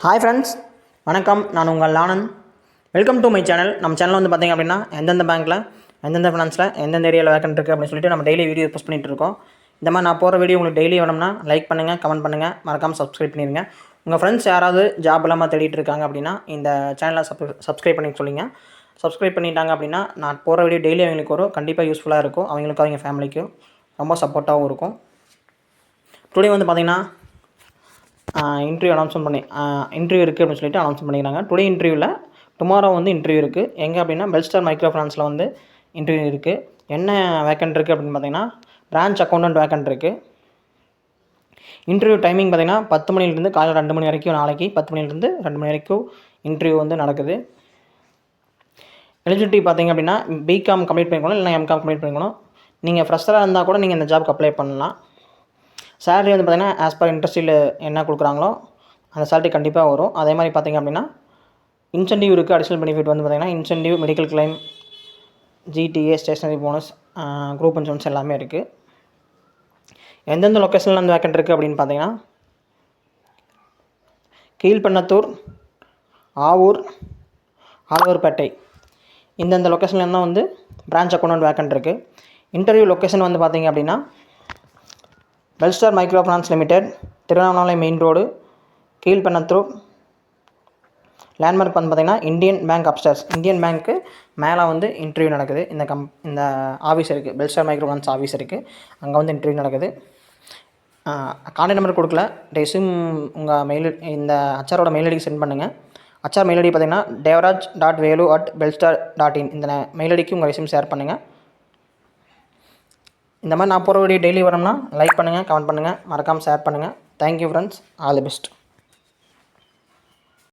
Hi friends, வணக்கம். நான் உங்கள் Anand. Welcome to my channel. நம்ம சேனலில் வந்து பார்த்திங்க அப்படின்னா எந்தெந்த பேங்க்கில் எந்தெந்த ஃபினான்ஸில் எந்தெந்த ஏரியாவில் வேக்கன்ட் இருக்குது அப்படின்னு சொல்லிட்டு நம்ம டெய்லி வீடியோ போஸ்ட் பண்ணிகிட்டு இருக்கோம். இந்த மாதிரி நான் போகிற வீடியோ உங்களுக்கு டெய்லி வேணும்னா லைக் பண்ணுங்கள், கமெண்ட் பண்ணுங்கள், மறக்காமல் சப்ஸ்கிரைப் பண்ணிடுங்க. உங்கள் ஃப்ரெண்ட்ஸ் யாராவது ஜாப் இல்லாமல் தேடிட்டு இருக்காங்க அப்படின்னா இந்த சேனலை சப்ஸ்கிரைப் பண்ணி சொல்லுங்கள். சப்ஸ்கிரைப் பண்ணிட்டாங்க அப்படின்னா நான் போகிற வீடியோ டெய்லி அவங்களுக்கு வரும். கண்டிப்பாக யூஸ்ஃபுல்லாக இருக்கும். அவங்களுக்கும் அவங்க ஃபேமிலிக்கும் ரொம்ப சப்போர்ட்டாகவும் இருக்கும். டுடே வந்து பார்த்திங்கன்னா இன்டர்வியூ அனௌன்ஸ்மெண்ட் பண்ணி இன்டர்வியூ இருக்குது அப்படின்னு சொல்லிட்டு அனௌன்ஸ் பண்ணிக்கிறாங்க. டுடே இன்டர்வியூவில் டுமாரோ வந்து இன்டர்வியூ இருக்குது. எங்கே அப்படின்னா பெல்ஸ்டார் மைக்ரோ ஃபினான்ஸில் வந்து இன்டர்வியூ இருக்குது. என்ன வேக்கன்ட் இருக்குது அப்படின்னு பார்த்தீங்கன்னா பிரான்ச் அக்கௌண்டன்ட் வேக்கன்ட் இருக்குது. இன்டர்வியூ டைமிங் பார்த்திங்கன்னா 10 மணிலேருந்து காலையில் 2 மணி வரைக்கும், நாளைக்கு 10 மணிலேருந்து 2 மணி வரைக்கும் இன்டர்வியூ வந்து நடக்குது. எலிஜிபிலிட்டி பார்த்திங்க அப்படின்னா பிகாம் கம்ப்ளீட் பண்ணிக்கணும், இல்லைனா எம்காம் கம்ப்ளீட் பண்ணிக்கணும். நீங்கள் ஃப்ரெஷராக இருந்தால் கூட நீங்கள் இந்த ஜாப்க்கு அப்ளை பண்ணலாம். சேலரி வந்து பார்த்திங்கன்னா ஆஸ் பர் இண்டஸ்ட்ரியில் என்ன கொடுக்குறாங்களோ அந்த சேலரி கண்டிப்பாக வரும். அதே மாதிரி பார்த்திங்க அப்படின்னா இன்சென்டிவ் இருக்குது. அடிஷ்னல் பெனிஃபிட் வந்து பார்த்திங்கன்னா incentive, medical claim, GTA, stationery bonus, group insurance எல்லாமே இருக்குது. எந்தெந்த லொக்கேஷனில் வந்து வேக்கன்ட் இருக்குது அப்படின்னு பார்த்தீங்கன்னா கீழ்பண்ணத்தூர், ஆவூர், ஆழ்வார்பேட்டை இந்தந்த லொக்கேஷனில் தான் வந்து பிரான்ச் அக்கௌண்டன்ட் வேக்கன்ட் இருக்குது. இன்டர்வியூ லொக்கேஷன் வந்து பார்த்திங்க அப்படின்னா Belstar micro finance limited, Tiruvannamalai main road, Keezhpennathur. Landmark வந்து பார்த்திங்கன்னா இந்தியன் பேங்க் அப்ஸ்டர்ஸ், இந்தியன் பேங்க்கு மேலே வந்து இன்டர்வியூ நடக்குது. இந்த ஆஃபீஸ் இருக்குது, பெல்ஸ்டார் மைக்ரோ ஃபினான்ஸ் ஆஃபீஸ் இருக்குது, அங்கே வந்து இன்டர்வியூ நடக்குது. கான்டாக்ட் நம்பர் கொடுக்கல, ரெஸ்யூம் உங்கள் இந்த ஹச்ஆரோட மெயில் ஐடிக்கு சென்ட் பண்ணுங்கள். ஹச்ஆர் மெயில் ஐடி பார்த்திங்கன்னா devaraj.velu@belstar.in இந்த மெயில் ஐடிக்கு உங்கள் ரெஸ்யூம் ஷேர் பண்ணுங்கள். இந்த மாதிரி நான் போகிற வீடியோ டெய்லி வரணும்னா லைக் பண்ணுங்கள், கமெண்ட் பண்ணுங்கள், மறக்காமல் ஷேர் பண்ணுங்கள். Thank you friends, all the best.